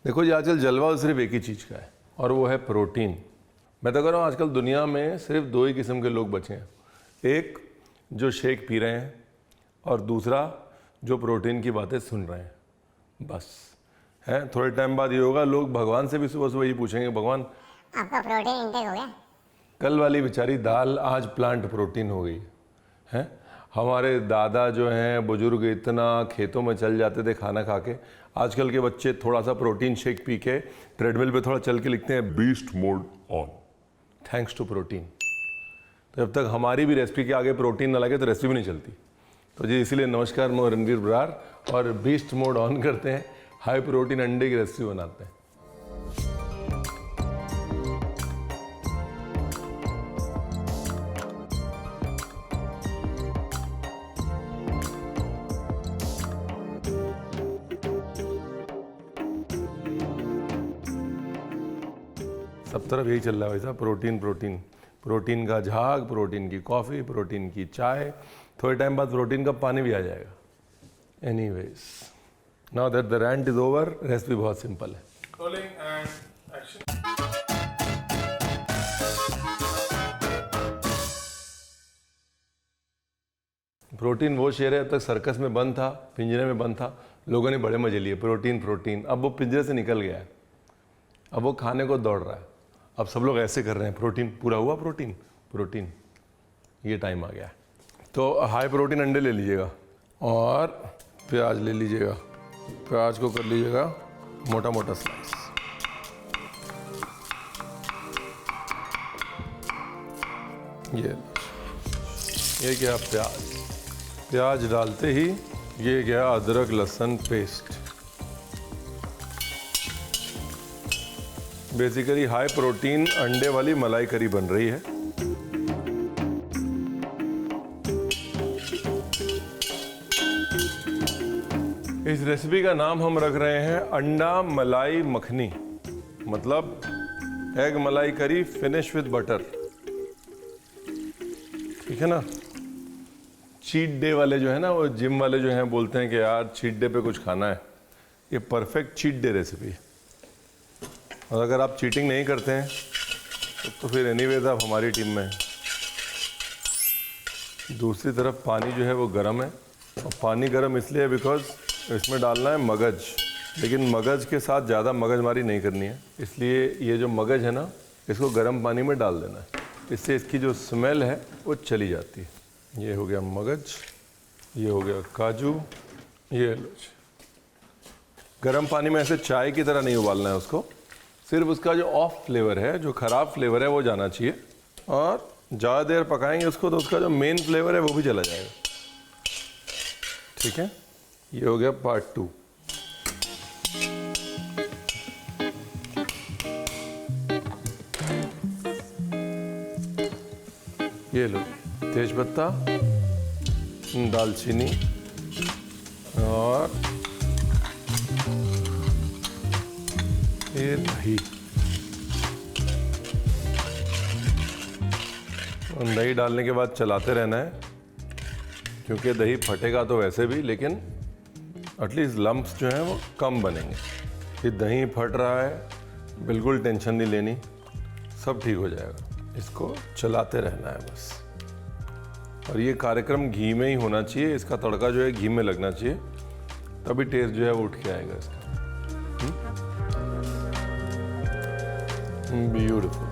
देखो जी, आजकल जलवा सिर्फ एक ही चीज़ का है और वो है प्रोटीन। मैं तो कह रहा हूँ आजकल दुनिया में सिर्फ दो ही किस्म के लोग बचे हैं, एक जो शेक पी रहे हैं और दूसरा जो प्रोटीन की बातें सुन रहे हैं। बस है, थोड़े टाइम बाद ये होगा, लोग भगवान से भी सुबह सुबह ये पूछेंगे, भगवान आपका प्रोटीन इंटेक हो गया? कल वाली बेचारी दाल आज प्लांट प्रोटीन हो गई है। हमारे दादा जो हैं बुजुर्ग इतना खेतों में चल जाते थे खाना खा के, आजकल के बच्चे थोड़ा सा प्रोटीन शेक पी के ट्रेडमिल पे थोड़ा चल के लिखते हैं beast mode on, thanks to protein. तो जब तक हमारी भी रेसिपी के आगे प्रोटीन ना लगे तो रेसिपी नहीं चलती। तो जी इसीलिए नमस्कार, मैं रणवीर बरार और बीस्ट मोड ऑन करते हैं, हाई प्रोटीन अंडे की रेसिपी बनाते हैं। सब तरफ यही चल रहा है भाई साहब, प्रोटीन प्रोटीन, प्रोटीन का झाग, प्रोटीन की कॉफ़ी, प्रोटीन की चाय, थोड़े टाइम बाद प्रोटीन का पानी भी आ जाएगा। Anyways, now that the rant is over, recipe बहुत सिंपल है। Rolling and action. प्रोटीन वो शेर है, अब तक सर्कस में बंद था, पिंजरे में बंद था, लोगों ने बड़े मजे लिए, प्रोटीन प्रोटीन। अब वो पिंजरे से निकल गया है, अब वो खाने को दौड़ रहा है। अब सब लोग ऐसे कर रहे हैं, प्रोटीन पूरा हुआ, प्रोटीन प्रोटीन, ये टाइम आ गया है। तो हाई प्रोटीन अंडे ले लीजिएगा और प्याज ले लीजिएगा, प्याज को कर लीजिएगा मोटा मोटा स्लाइस। ये क्या प्याज, प्याज डालते ही ये गया अदरक लहसुन पेस्ट। बेसिकली हाई प्रोटीन अंडे वाली मलाई करी बन रही है। इस रेसिपी का नाम हम रख रहे हैं अंडा मलाई मखनी, मतलब एग मलाई करी फिनिश विद बटर। ठीक है ना। चीट डे वाले जो है ना, वो जिम वाले जो हैं बोलते हैं कि यार चीट डे पे कुछ खाना है, ये परफेक्ट चीट डे रेसिपी है। और अगर आप चीटिंग नहीं करते हैं तो फिर एनीवेज आप हमारी टीम में हैं। दूसरी तरफ पानी जो है वो गर्म है, और पानी गर्म इसलिए है बिकॉज इसमें डालना है मगज, लेकिन मगज के साथ ज़्यादा मगजमारी नहीं करनी है, इसलिए ये जो मगज है ना, इसको गर्म पानी में डाल देना है, इससे इसकी जो स्मेल है वो चली जाती है। ये हो गया मगज, ये हो गया काजू, ये लो। गर्म पानी में ऐसे चाय की तरह नहीं उबालना है उसको, सिर्फ उसका जो ऑफ फ्लेवर है, जो ख़राब फ्लेवर है वो जाना चाहिए, और ज़्यादा देर पकाएंगे उसको तो उसका जो मेन फ्लेवर है वो भी चला जाएगा। ठीक है, ये हो गया पार्ट 2। ये लो तेजपत्ता, दालचीनी और ये दही। और दही डालने के बाद चलाते रहना है, क्योंकि दही फटेगा तो वैसे भी, लेकिन एटलीस्ट लम्प्स जो हैं वो कम बनेंगे। ये दही फट रहा है, बिल्कुल टेंशन नहीं लेनी, सब ठीक हो जाएगा। इसको चलाते रहना है बस। और ये कार्यक्रम घी में ही होना चाहिए, इसका तड़का जो है घी में लगना चाहिए, तभी टेस्ट जो है वो उठ के आएगा इसका। ब्यूटीफुल।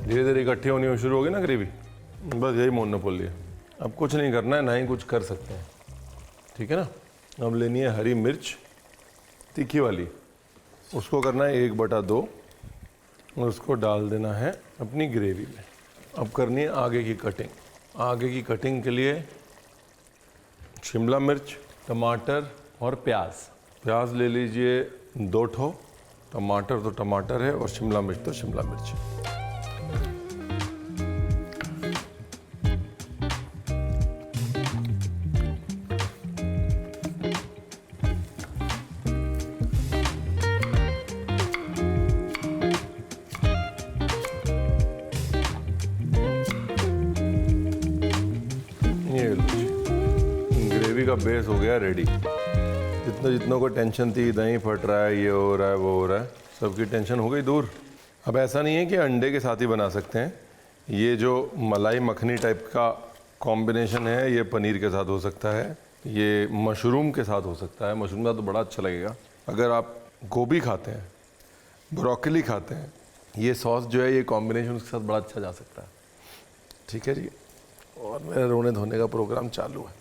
धीरे धीरे इकट्ठी होनी शुरू होगी ना ग्रेवी, बस यही मोनोपोली है। अब कुछ नहीं करना है, ना ही कुछ कर सकते हैं। ठीक है ना। अब लेनी है हरी मिर्च तीखी वाली, उसको करना है 1/2 और उसको डाल देना है अपनी ग्रेवी में। अब करनी है आगे की कटिंग। आगे की कटिंग के लिए शिमला मिर्च, टमाटर और प्याज। प्याज ले लीजिए 2 ठो, टमाटर तो टमाटर है और शिमला मिर्च तो शिमला मिर्च है। ग्रेवी का बेस हो गया रेडी। तो जितनों को टेंशन थी दही फट रहा है, ये हो रहा है, वो हो रहा है, सबकी टेंशन हो गई दूर। अब ऐसा नहीं है कि अंडे के साथ ही बना सकते हैं, ये जो मलाई मखनी टाइप का कॉम्बिनेशन है ये पनीर के साथ हो सकता है, ये मशरूम के साथ हो सकता है। मशरूम का तो बड़ा अच्छा लगेगा। अगर आप गोभी खाते हैं, ब्रोकली खाते हैं, ये सॉस जो है ये कॉम्बिनेशन उसके साथ बड़ा अच्छा जा सकता है। ठीक है जी। और मेरा रोने धोने का प्रोग्राम चालू है।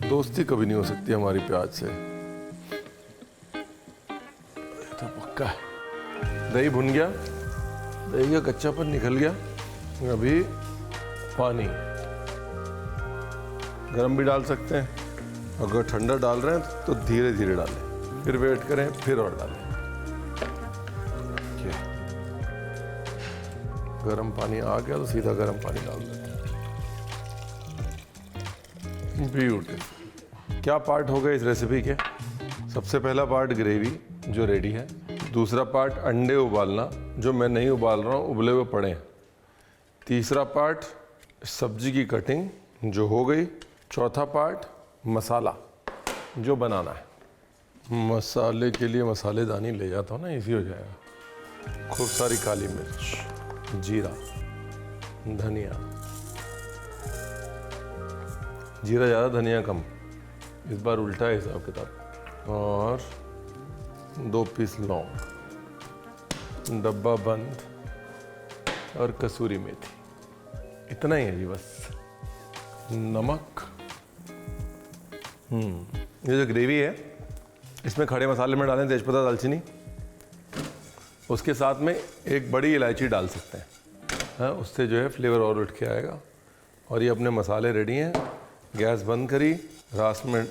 दोस्ती कभी नहीं हो सकती हमारी प्याज से, तो पक्का है। दही भुन गया, दही का कच्चापन निकल गया। अभी पानी गरम भी डाल सकते हैं, अगर ठंडा डाल रहे हैं तो धीरे धीरे डालें, फिर वेट करें, फिर और डालें। गरम पानी आ गया तो सीधा गरम पानी डाल देते हैं। ब्यूटीफुल। क्या पार्ट हो गए इस रेसिपी के? सबसे पहला पार्ट ग्रेवी जो रेडी है, दूसरा पार्ट अंडे उबालना जो मैं नहीं उबाल रहा हूँ, उबले हुए पड़े हैं, तीसरा पार्ट सब्जी की कटिंग जो हो गई, चौथा पार्ट मसाला जो बनाना है। मसाले के लिए मसालेदानी ले जाता हूँ ना, इजी हो जाएगा। खूब सारी काली मिर्च, जीरा, धनिया, जीरा ज़्यादा धनिया कम, इस बार उल्टा है हिसाब किताब, और 2 पीस लौंग, डब्बा बंद, और कसूरी मेथी। इतना ही है जी बस। नमक। ये जो ग्रेवी है इसमें खड़े मसाले में डालें तेजपत्ता, दालचीनी, उसके साथ में एक बड़ी इलायची डाल सकते हैं, हाँ, उससे जो है फ्लेवर और उठ के आएगा। और ये अपने मसाले रेडी हैं। गैस बंद करी, रास में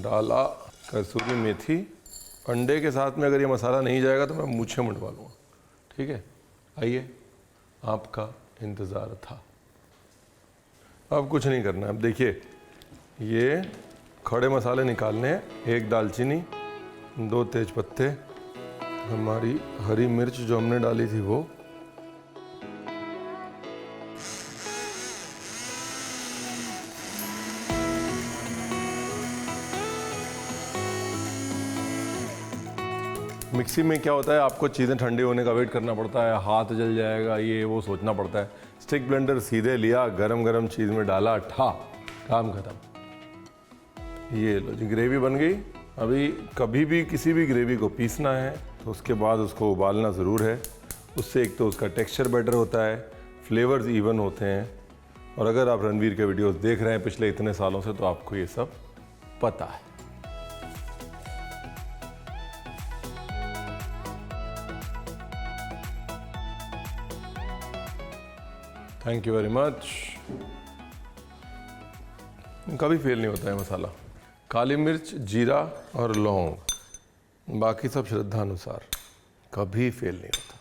डाला कसूरी मेथी। अंडे के साथ में अगर ये मसाला नहीं जाएगा तो मैं मूछें मुंडवा लूँगा। ठीक है, आइए, आपका इंतज़ार था। अब कुछ नहीं करना है। अब देखिए, ये खड़े मसाले निकालने हैं। 1 दालचीनी, 2 तेजपत्ते, हमारी हरी मिर्च जो हमने डाली थी वो, मिक्सी में क्या होता है, आपको चीज़ें ठंडी होने का वेट करना पड़ता है, हाथ जल जाएगा, ये वो सोचना पड़ता है। स्टिक ब्लेंडर सीधे लिया, गरम गरम चीज़ में डाला, ठा, काम खत्म। ये लो जी, ग्रेवी बन गई। अभी कभी भी किसी भी ग्रेवी को पीसना है तो उसके बाद उसको उबालना ज़रूर है। उससे एक तो उसका टेक्सचर बेटर होता है, फ्लेवर्स इवन होते हैं। और अगर आप रणवीर के वीडियोस देख रहे हैं पिछले इतने सालों से तो आपको ये सब पता है। Thank you very much. कभी फेल नहीं होता है मसाला। काली मिर्च, जीरा और लौंग, बाकी सब श्रद्धा अनुसार, कभी फेल नहीं होता।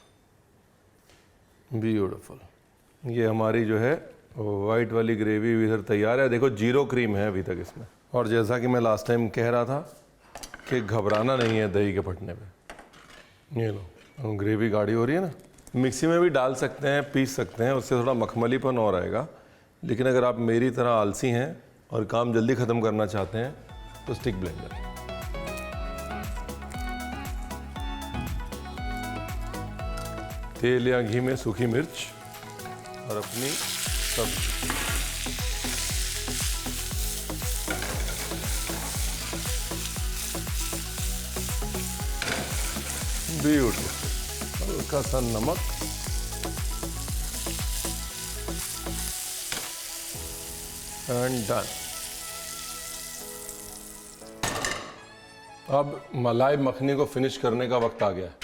ब्यूटीफुल। ये हमारी जो है वाइट वाली ग्रेवी इधर तैयार है। देखो, 0 क्रीम है अभी तक इसमें। और जैसा कि मैं लास्ट टाइम कह रहा था कि घबराना नहीं है दही के फटने पे। ये लो, ग्रेवी गाढ़ी हो रही है ना। मिक्सी में भी डाल सकते हैं, पीस सकते हैं, उससे थोड़ा मखमलीपन और आएगा। लेकिन अगर आप मेरी तरह आलसी हैं और काम जल्दी ख़त्म करना चाहते हैं तो स्टिक ब्लेंडर। तेल या घी में सूखी मिर्च और अपनी सब्जी। ब्यूटीफुल। हल्का सा नमक, एंड डन। अब मलाई मखनी को फिनिश करने का वक्त आ गया है।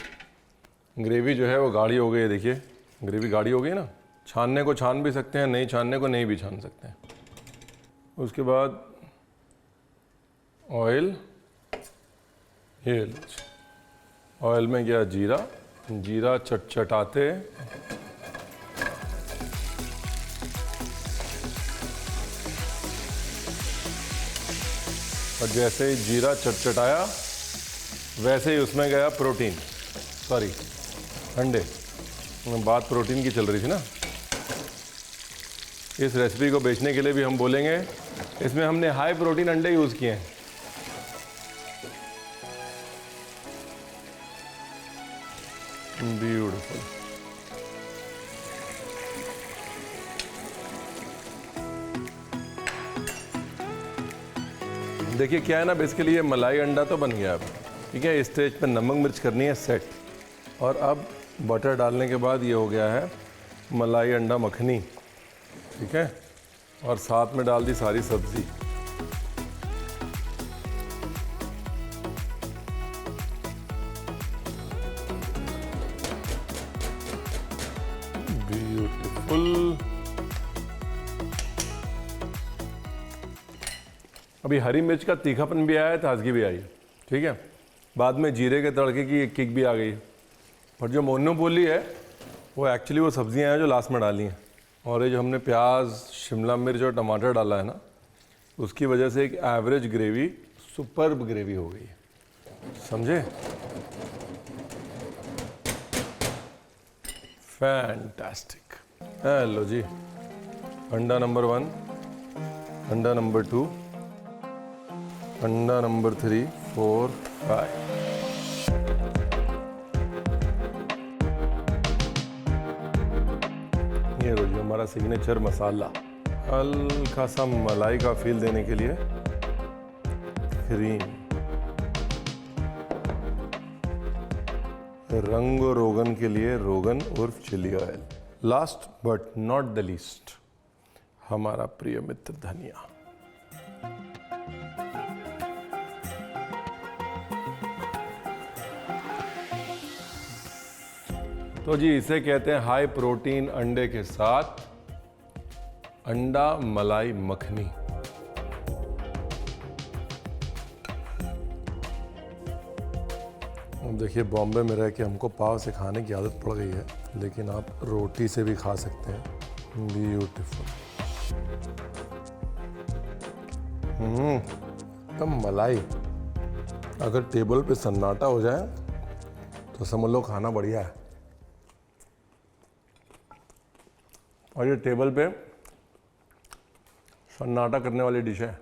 ग्रेवी जो है वो गाढ़ी हो गई है। देखिए, ग्रेवी गाढ़ी हो गई ना। छानने को छान भी सकते हैं, नहीं छानने को नहीं भी छान सकते हैं। उसके बाद ऑयल, ये ऑयल में गया जीरा, जीरा चटचटाते और जैसे ही जीरा चटचटाया वैसे ही उसमें गया प्रोटीन, सॉरी अंडे। बात प्रोटीन की चल रही थी ना। इस रेसिपी को बेचने के लिए भी हम बोलेंगे इसमें हमने हाई प्रोटीन अंडे यूज़ किए हैं। ब्यूटीफुल। देखिए क्या है ना, बेसिकली ये मलाई अंडा तो बन गया अब, ठीक है। इस स्टेज पे नमक मिर्च करनी है सेट, और अब बटर डालने के बाद ये हो गया है मलाई अंडा मखनी, ठीक है। और साथ में डाल दी सारी सब्जी। ब्यूटीफुल। अभी हरी मिर्च का तीखापन भी आया है, ताजगी भी आई है, ठीक है। बाद में जीरे के तड़के की एक किक भी आ गई। और जो मोनोपोली है वो एक्चुअली वो सब्जियां हैं जो लास्ट में डाली हैं। और ये जो हमने प्याज, शिमला मिर्च और टमाटर डाला है ना, उसकी वजह से एक एवरेज ग्रेवी सुपर्ब ग्रेवी हो गई है, समझे। फैंटास्टिक। हेलो जी, अंडा नंबर 1, अंडा नंबर 2, अंडा नंबर 3, 4, 5। ये लो जी हमारा सिग्नेचर मसाला। हल्का सा मलाई का फील देने के लिए क्रीम, रंग और रोगन के लिए रोगन उर्फ chilli oil. Last but not the least, हमारा प्रिय मित्र धनिया। तो जी इसे कहते हैं हाई प्रोटीन अंडे के साथ अंडा मलाई मखनी। देखिए बॉम्बे में रह के हमको पाव से खाने की आदत पड़ गई है, लेकिन आप रोटी से भी खा सकते हैं। ब्यूटीफुल। एकदम मलाई। अगर टेबल पे सन्नाटा हो जाए तो समझ लो खाना बढ़िया है। और ये टेबल पे सन्नाटा करने वाली डिश है।